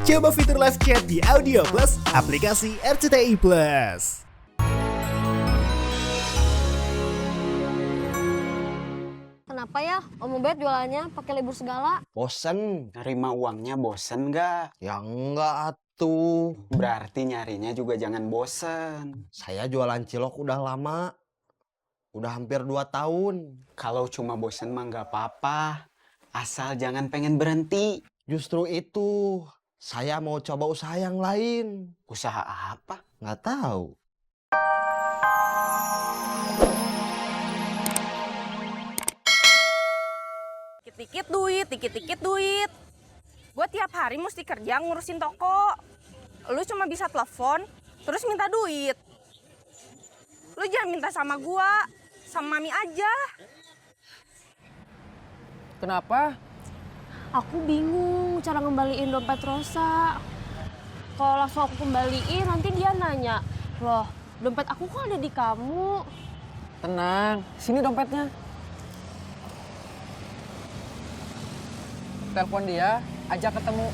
Coba fitur live chat di Audio Plus, aplikasi RCTI Plus. Kenapa ya Om Ubed jualannya pakai libur segala? Bosen, nerima uangnya bosen nggak? Ya enggak atuh. Berarti nyarinya juga jangan bosen. Saya jualan cilok udah lama. Udah hampir 2 tahun. Kalau cuma bosen mah nggak apa-apa. Asal jangan pengen berhenti. Justru itu, saya mau coba usaha yang lain. Usaha apa? Nggak tahu. Dikit-dikit duit. Gue tiap hari mesti kerja ngurusin toko. Lu cuma bisa telepon, terus minta duit. Lu jangan minta sama gue, sama Mami aja. Kenapa? Aku bingung cara ngembaliin dompet Rosa. Kalau langsung aku kembaliin nanti dia nanya, loh dompet aku kok ada di kamu? Tenang, sini dompetnya. Telepon dia, ajak ketemu.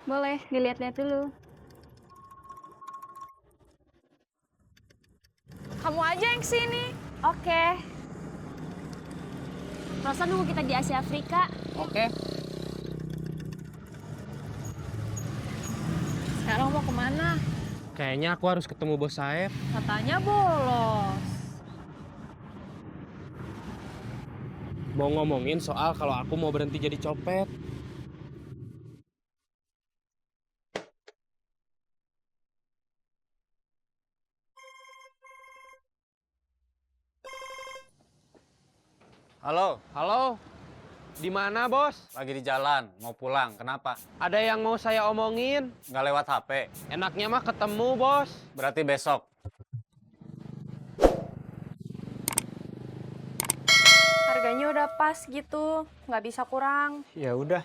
Boleh dilihat-lihat dulu. Kamu aja yang sini. Oke. Rosa nunggu kita di Asia Afrika. Oke. Sekarang mau kemana? Kayaknya aku harus ketemu bos Saeb. Katanya bolos. Mau ngomongin soal kalau aku mau berhenti jadi copet. Halo, Halo, di mana bos? lagi di jalan, mau pulang. Kenapa? Ada yang mau saya omongin? Nggak lewat HP. Enaknya mah ketemu bos. Berarti besok. Harganya udah pas gitu, nggak bisa kurang. Ya udah.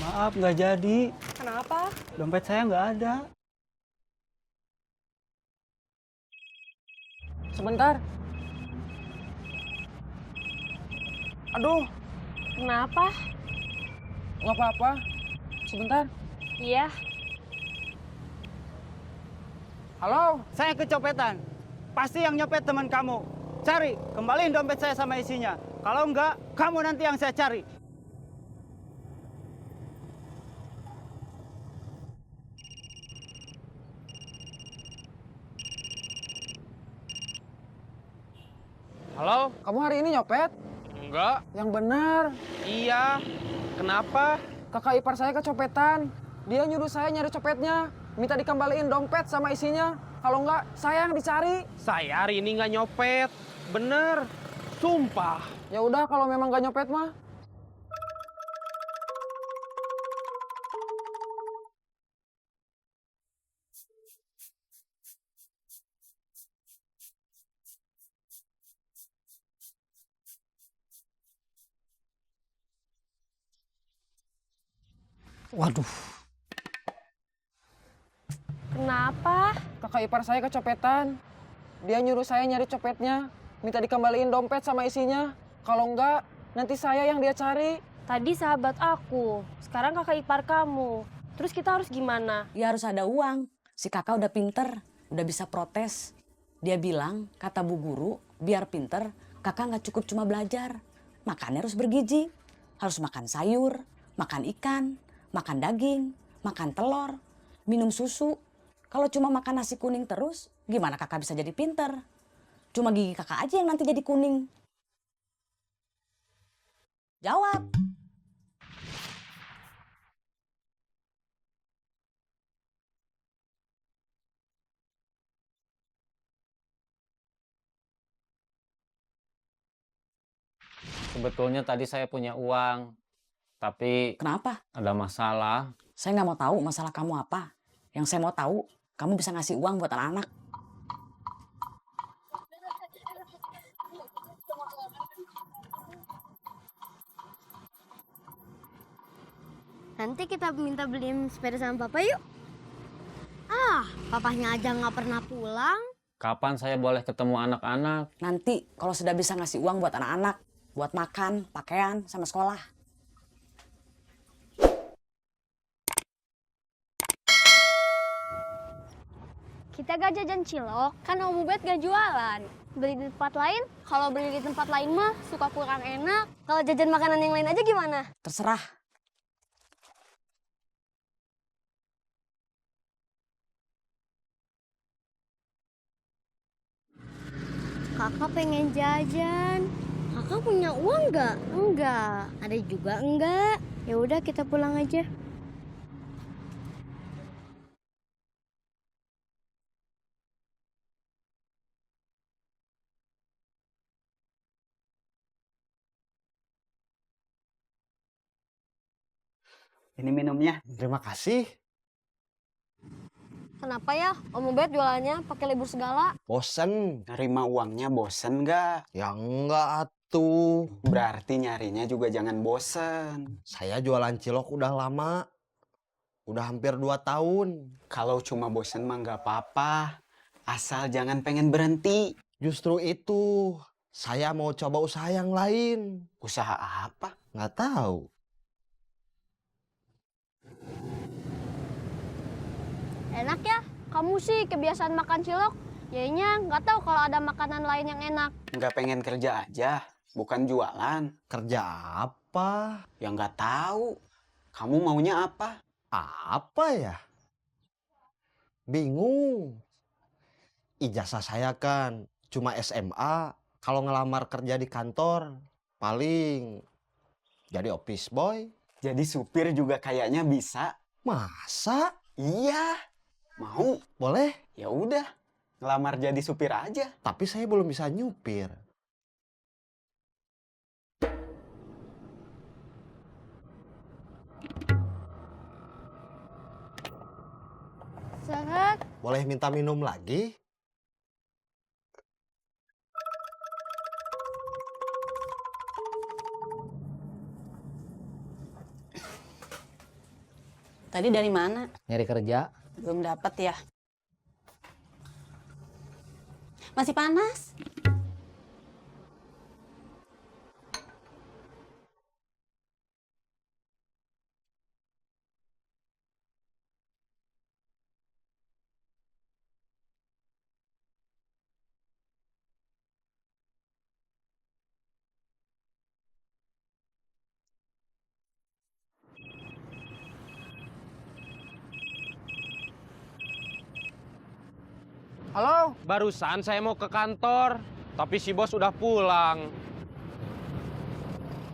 Maaf, nggak jadi. Kenapa? Dompet saya nggak ada. Sebentar. Aduh, Kenapa? nggak apa-apa. Sebentar. Iya. Halo, Saya kecopetan. Pasti yang nyopet teman kamu. Cari, kembaliin dompet saya sama isinya. Kalau enggak, kamu nanti yang saya cari. Halo? kamu hari ini nyopet? Enggak. Yang benar. Iya. Kenapa? Kakak ipar saya kecopetan. Dia nyuruh saya nyari copetnya. Minta dikembaliin dompet sama isinya. Kalau enggak, saya yang dicari. Saya hari ini nggak nyopet. Bener. Sumpah. Ya udah, kalau memang nggak nyopet mah. Waduh, Kenapa? Kakak ipar saya kecopetan. Dia nyuruh saya nyari copetnya. Minta dikembaliin dompet sama isinya. Kalau enggak, nanti saya yang dia cari. Tadi sahabat aku, sekarang kakak ipar kamu. Terus kita harus gimana? Ya harus ada uang. Si kakak udah pinter, udah bisa protes. Dia bilang, kata bu guru, biar pinter, kakak nggak cukup cuma belajar. Makannya harus bergizi. Harus makan sayur, makan ikan, makan daging, makan telur, minum susu. Kalau cuma makan nasi kuning terus, gimana kakak bisa jadi pinter? Cuma gigi kakak aja yang nanti jadi kuning. Jawab. Sebetulnya tadi saya punya uang, tapi Kenapa? ada masalah. Saya nggak mau tahu masalah kamu apa. Yang saya mau tahu, kamu bisa ngasih uang buat anak-anak. Nanti kita minta beliin sepeda sama papa yuk. Papahnya aja nggak pernah pulang. Kapan saya boleh ketemu anak-anak? Nanti kalau sudah bisa ngasih uang buat anak-anak, buat makan, pakaian, sama sekolah. Kita gak jajan cilok, kan Om Ubed gak jualan. Beli di tempat lain, kalau beli di tempat lain mah suka kurang enak. Kalau jajan makanan yang lain aja gimana? Terserah. Kakak pengen jajan. Kakak punya uang nggak? Enggak. Ada juga enggak? Ya udah kita pulang aja. Ini minumnya. Terima kasih. Kenapa ya Om Ubed jualannya pakai libur segala? Bosen. Nerima uangnya bosen nggak? Ya enggak atuh. Berarti nyarinya juga jangan bosen. Saya jualan cilok udah lama. Udah hampir 2 tahun. Kalau cuma bosen mah nggak apa-apa. Asal jangan pengen berhenti. Justru itu. Saya mau coba usaha yang lain. Usaha apa? Nggak tahu. Enak ya? Kamu sih kebiasaan makan cilok. Jadinya nggak tahu kalau ada makanan lain yang enak. Nggak pengen kerja aja, bukan jualan. Kerja apa? Ya nggak tahu. Kamu maunya apa? Apa ya? Bingung. Ijazah saya kan cuma SMA. Kalau ngelamar kerja di kantor, paling jadi office boy. Jadi supir juga kayaknya bisa. Masa? Iya. Mau? Boleh? Ya udah. Ngelamar jadi supir aja. Tapi saya belum bisa nyupir. Seret. Boleh minta minum lagi? Tadi dari mana? Nyari kerja. Belum dapat ya? Masih panas? Halo? Barusan saya mau ke kantor, tapi si bos udah pulang.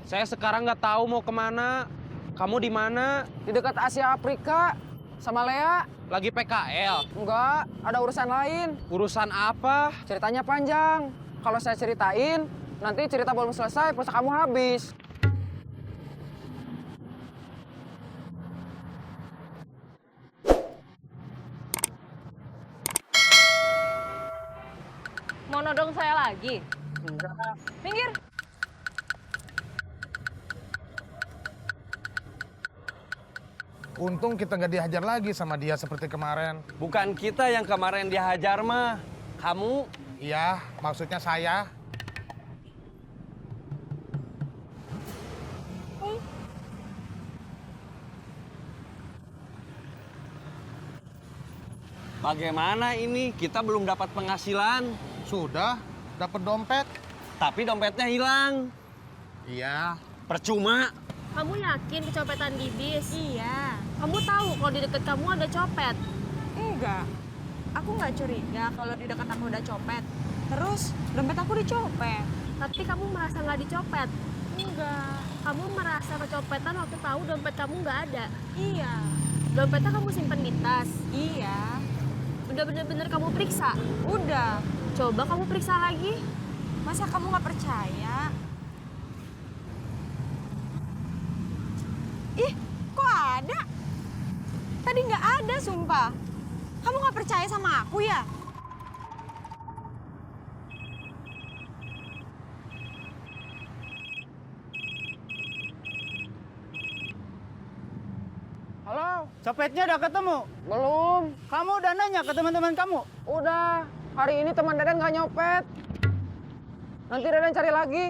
Saya sekarang nggak tahu mau kemana. Kamu di mana? Di dekat Asia Afrika. Sama Lea. Lagi PKL? Enggak, ada urusan lain. Urusan apa? Ceritanya panjang. Kalau saya ceritain, nanti cerita belum selesai, pulsa kamu habis. Mau nodong saya lagi? Enggak. Minggir. Untung kita nggak dihajar lagi sama dia seperti kemarin. Bukan kita yang kemarin dihajar mah. Kamu? Iya, maksudnya saya. Bagaimana ini? Kita belum dapat penghasilan. Sudah, dapat dompet. Tapi dompetnya hilang. Iya. Percuma. Kamu yakin kecopetan di bis? Iya. Kamu tahu kalau di dekat kamu ada copet? Enggak. Aku nggak curiga kalau di dekat aku ada copet. Terus dompet aku dicopet. Tapi kamu merasa nggak dicopet? Enggak. Kamu merasa kecopetan waktu tahu dompet kamu nggak ada? Iya. Dompetnya kamu simpen di tas? Iya. Udah bener-bener kamu periksa? Udah. Coba kamu periksa lagi. Masa kamu nggak percaya? Ih, kok ada? tadi nggak ada, sumpah. Kamu nggak percaya sama aku ya? Halo, copetnya udah ketemu? Belum. Kamu udah nanya ke teman-teman kamu? Udah. Hari ini teman Deden nggak nyopet. Nanti Deden cari lagi.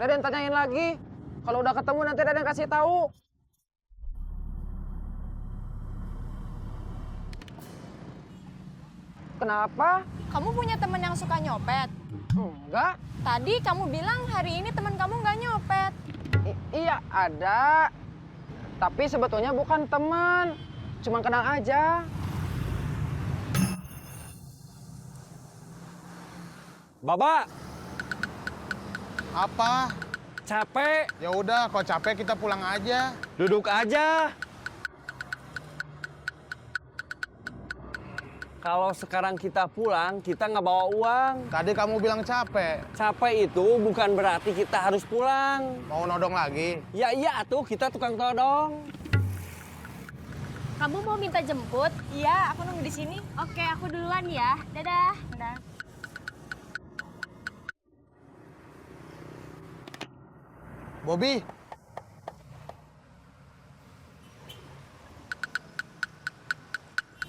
Deden tanyain lagi. Kalau udah ketemu nanti Deden kasih tahu. Kenapa? Kamu punya teman yang suka nyopet? Enggak. Tadi kamu bilang hari ini teman kamu nggak nyopet. Iya, ada. Tapi sebetulnya bukan teman. Cuma kenal aja. Baba, Apa? capek. Ya udah, kalau capek kita pulang aja. Duduk aja. Kalau sekarang kita pulang, kita nggak bawa uang. Tadi kamu bilang capek. Capek itu bukan berarti kita harus pulang. Mau nodong lagi? Ya iya atuh, kita tukang todong. Kamu mau minta jemput? Iya, aku nunggu di sini. Oke, aku duluan ya. Dadah. Udah. Bobby,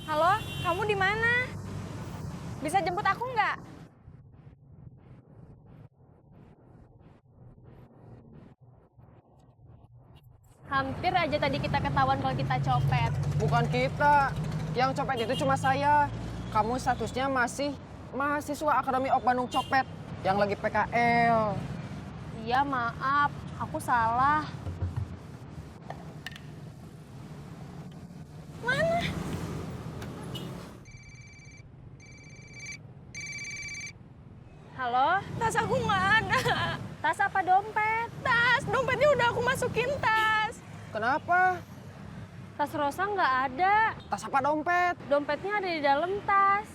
Halo, kamu di mana? Bisa jemput aku nggak? Hampir aja tadi kita ketahuan kalau kita copet. Bukan kita. Yang copet itu cuma saya. Kamu statusnya masih mahasiswa Akademi Ok Bandung Copet yang lagi PKL. Iya, maaf. Aku salah. Mana? Halo? Tas aku nggak ada. Tas apa dompet? Tas, dompetnya udah aku masukin tas. Kenapa? Tas Rosa nggak ada. Tas apa dompet? Dompetnya ada di dalam tas.